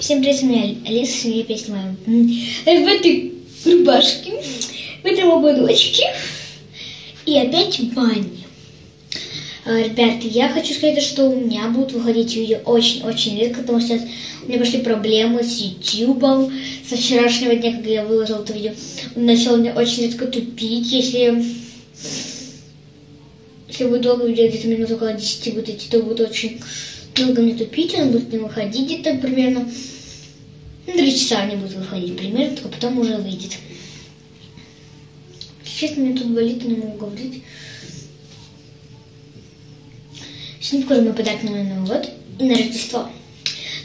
Всем привет, у меня Алиса, сегодня я опять снимаю в этой рубашке, в этом ободочке и опять в бане. Ребята, я хочу сказать, что у меня будут выходить видео очень-очень редко, потому что сейчас у меня пошли проблемы с YouTube. Со вчерашнего дня, когда я выложила это видео, он начал мне очень редко тупить. Если будет долго видео, где-то минут около 10 будет идти, то будет очень долго мне тупить, он будет не выходить где-то примерно 3 часа не будет выходить примерно, только потом уже выйдет. Честно, мне тут болит, не могу говорить. Сегодня покажу мой подарок на Новый год и на Рождество.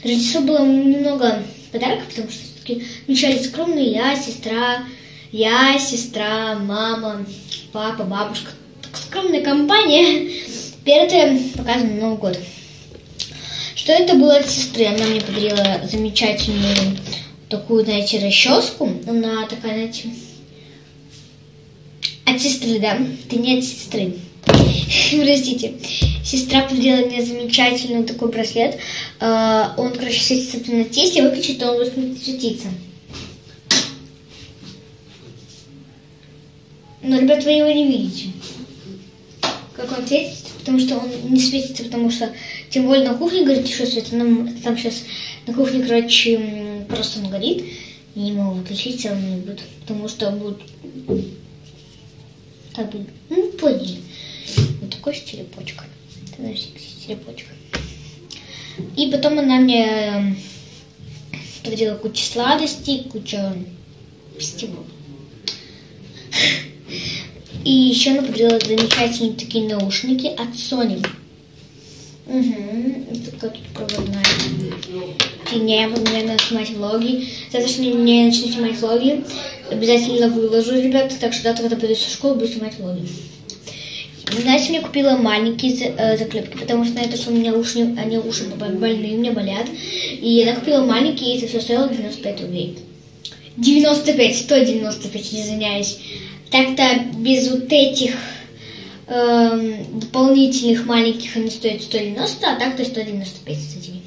На Рождество было немного подарков, потому что все-таки вмешались скромные я, сестра, мама, папа, бабушка. Так скромная компания. Перед этим показываем Новый год. Что это было от сестры? Она мне подарила замечательную такую, знаете, расческу. Она такая, знаете, от сестры, да? Ты не от сестры. Простите. Сестра подарила мне замечательный такой браслет. Он, короче, светится на тесте, выключить, то он будет светиться. Но, ребят, вы его не видите. Как он светится, потому что он не светится, потому что, тем более на кухне горит еще свет. Там сейчас на кухне, короче, просто он горит. Я не могу выключить, все равно не будет, потому что будет, как бы, поняли. Вот такой с черепочкой. Это черепочка. И потом она мне подарила кучу сладостей, кучу всего. И еще она подарила замечательные такие наушники от Sony. Такая тут проводная фигня. Я буду, наверное, снимать влоги. Завтра я начну снимать влоги. Обязательно выложу, ребята. Так что завтра, когда пойду в школу, буду снимать влоги. Знаете, я купила маленькие заклепки, потому что знаю, что у меня уши больные, у меня болят. И она купила маленькие, и это все стоило 95 рублей. 195, извиняюсь. Так-то без вот этих дополнительных маленьких они стоят 190, а так-то 195 с этими.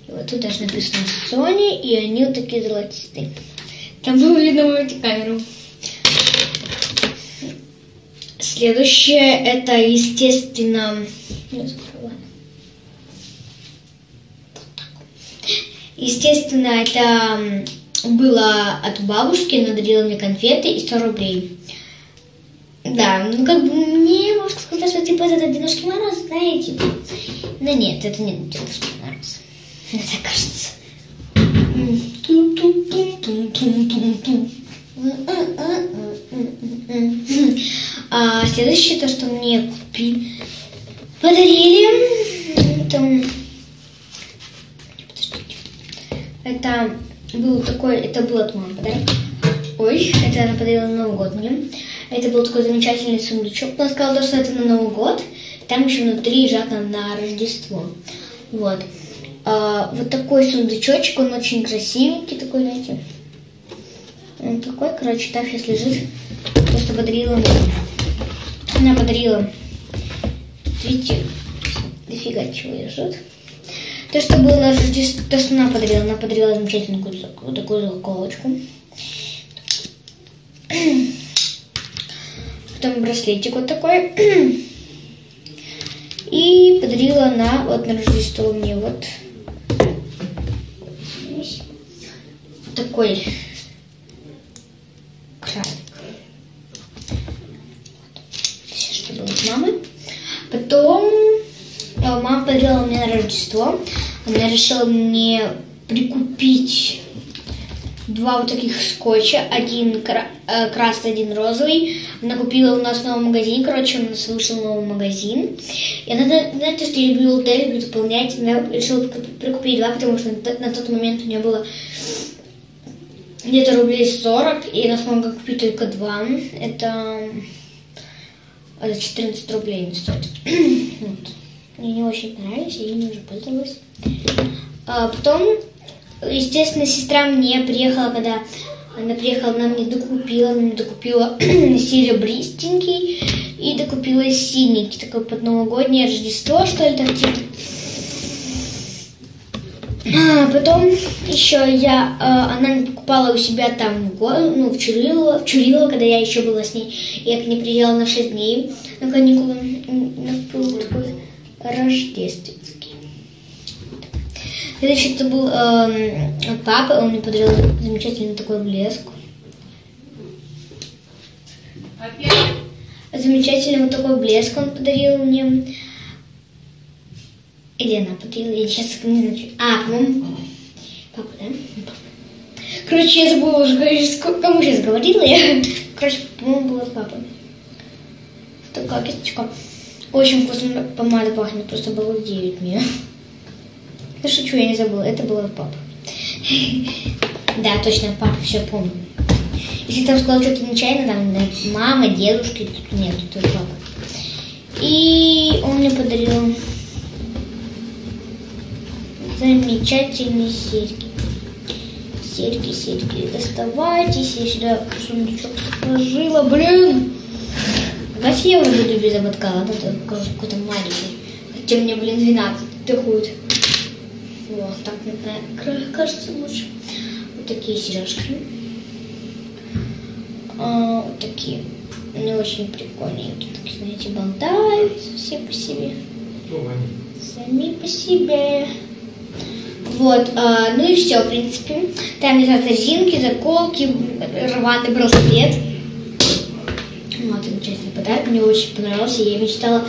И вот тут даже написано Sony, и они вот такие золотистые. Там было видно мою камеру. Следующее, это, естественно, это было от бабушки, она дарила мне конфеты и 100 рублей. Да, ну как бы мне бабушка сказала, что типа это Дедушки Мороз, знаете. Но нет, это не Дедушки Мороз. Мне так кажется. Следующее, то, что мне подарили, это был от мамы подарок. Ой, это она подарила на Новый год мне. Это был такой замечательный сундучок. Она сказала, что это на Новый год. Там еще внутри лежат на Рождество. Вот. Вот такой сундучочек, он очень красивенький такой, знаете. Он такой, короче, так сейчас лежит. То, что подарила мне. Она подарила, видите, дофига чего лежит. То, что было на Рождество, то, что она подарила замечательную вот такую заколочку. Потом браслетик вот такой. И подарила она вот на Рождество мне вот такой красный. Все, что было от мамы. Потом мама подарила мне на Рождество. Она решила мне прикупить 2 вот таких скотча. Один красный, один розовый. Она купила у нас в новом магазине. Короче, у нас вышел новый магазин. И она, знаете, что я люблю лотерею заполнять. Она решила прикупить 2, потому что на тот момент у нее было где-то рублей 40. И она смогла купить только 2. Это 14 рублей не стоит. Вот. Мне не очень понравились, я ими уже пользовалась. Потом, естественно, сестра мне приехала, когда она приехала, она мне докупила серебристенький и докупила синенький, такой под новогоднее Рождество, что ли, так типа. Потом еще она покупала у себя там, в Чурилово, когда я еще была с ней. Я к ней приезжала на 6 дней на каникулы. Был такой рождественский. Следующий это был от папы, он мне подарил замечательный такой блеск. Замечательный вот такой блеск он подарил мне. Или она подарила, я сейчас не знаю. По-моему, папа, да? Короче, я забыла уже говорить, кому сейчас говорила я. Короче, по-моему, было от папы. Такая кисточка. Очень вкусно помада пахнет, просто обалдеет мне. Да шучу, я не забыла, это было от папы. Да, точно, папа, все помню. Если там сказал что-то нечаянно, там мама, дедушки, тут нет, тут папа. И он мне подарил замечательные серьги. Серьги. Доставайтесь, я сюда сундучок сложила, блин. Давайте я уже буду без ободка, ладно, какой-то маленький. Хотя мне, 12 доходит. Вот, так, кажется, лучше. Вот такие сережки. Вот такие. Они очень прикольненькие. Так, знаете, болтаются все по себе. Сами по себе. Вот, ну и все, в принципе. Там лежат резинки, заколки, рваный браслет. Вот, замечательный подарок. Мне очень понравился. Я мечтала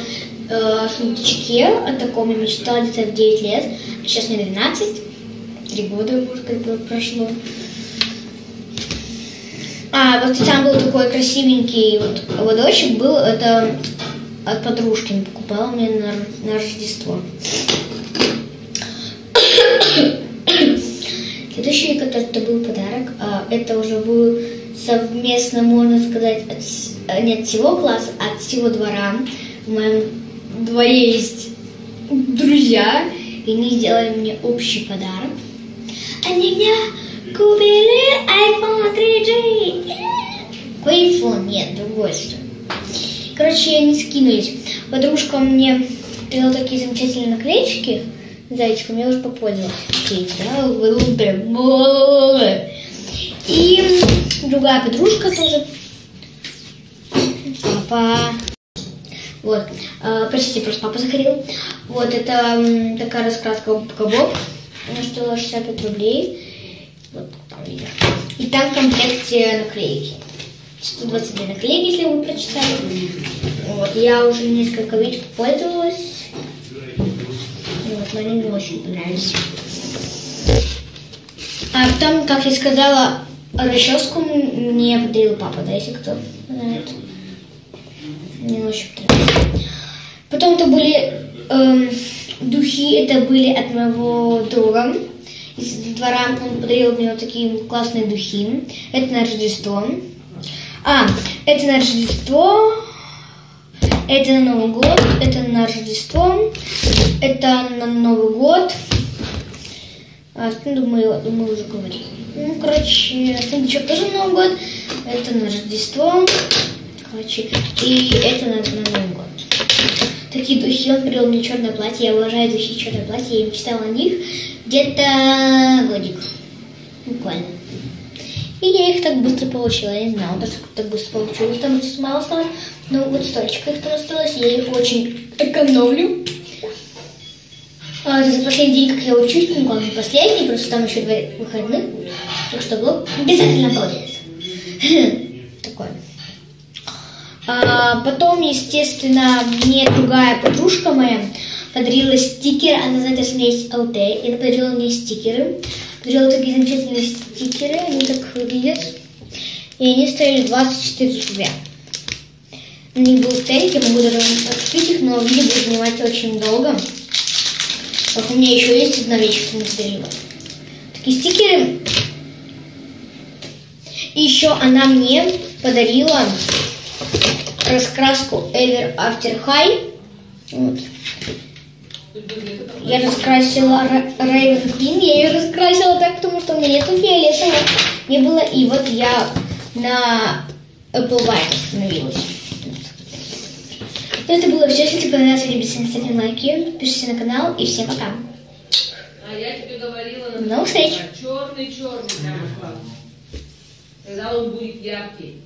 о сундучке, о таком. Я мечтала где-то в 9 лет. Сейчас мне 12. 3 года, может, как бы прошло. Вот там был такой красивенький вот водочек был. Это от подружки он покупала мне на Рождество. Следующий, который это был подарок, это уже был совместно, можно сказать, не от всего класса, а от всего двора. В моем дворе есть друзья, и они сделали мне общий подарок. Они мне купили iPhone 3G. Какой iPhone? Нет, другой что. Короче, они скинулись. Подружка мне сделала такие замечательные наклеечки. Зайчиком я уже попользовалась. И другая подружка тоже. Папа. Вот. Простите, просто папа заходил. Вот, это такая раскраска Боб. Она стоила 65 рублей. Вот там видно. И там в комплекте наклейки. 122 наклейки, если вы прочитали. Вот, я уже несколько вечеров пользовалась. Вот, мне очень понравились. Потом, как я сказала, расческу мне подарил папа, да, если кто знает. Мне очень понравилось. Потом это были духи, это были от моего друга. Из двора он подарил мне вот такие классные духи. Это на Рождество. Это на Рождество. Это на Новый год, это на Рождество, это на Новый год. Думаю, мы уже говорили. Ну, короче, сундучок тоже на Новый год, это на Рождество, короче, и это на Новый год. Такие духи, он привел мне черное платье, я обожаю духи черное платье, я мечтала о них где-то годик, буквально. И я их так быстро получила, я не знала, даже как так быстро получилось, там очень мало осталось. Ну вот столько их там осталось, я их очень экономлю. За последний день, как я учусь, ну главное последний, просто там еще 2 выходных, так что блог обязательно обалдеет. Такое. Потом, естественно, мне другая подружка моя подарила стикер, она называется «Смесь ЛТ», и она подарила мне стикеры. Подарила такие замечательные стикеры, они так выглядят, и они стоили 24 рубля. У них был ценник, я могу даже открыть их, но видео будет занимать очень долго. Так, у меня еще есть одна вещь, что мне подарила. Такие стикеры. И еще она мне подарила раскраску Ever After High. Вот. Я раскрасила Raven Queen, я ее раскрасила так, потому что у меня нету фиолетового не было. И вот я на Apple White остановилась. Ну, это было все. Если тебе понравилось видео, ставьте лайки, подпишитесь на канал и всем пока. А я тебе говорила, До встречи. черный прямо класс. Тогда он будет яркий.